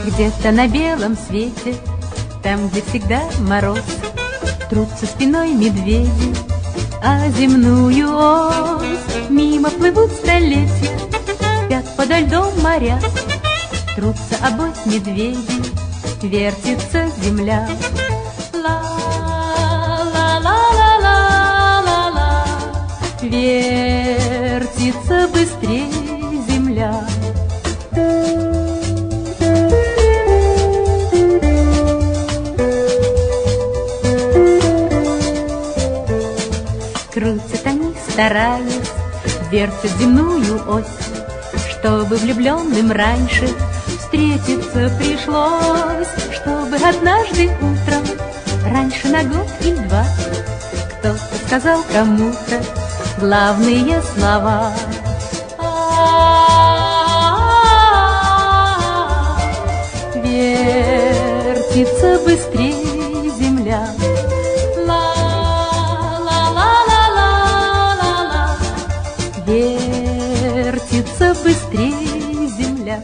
Где-то на белом свете, там, где всегда мороз, трутся спиной медведи, а земную ось мимо плывут столетия, спят подо льдом моря, трутся обось медведи, вертится земля. Ла-ла-ла-ла-ла-ла, вертится быстрей земля. Крутят они, стараясь, вертят земную ось, чтобы влюбленным раньше встретиться пришлось, чтобы однажды утром, раньше на год или два, кто-то сказал кому-то главные слова. Вертится быстрее земля. Вертится быстрее земля.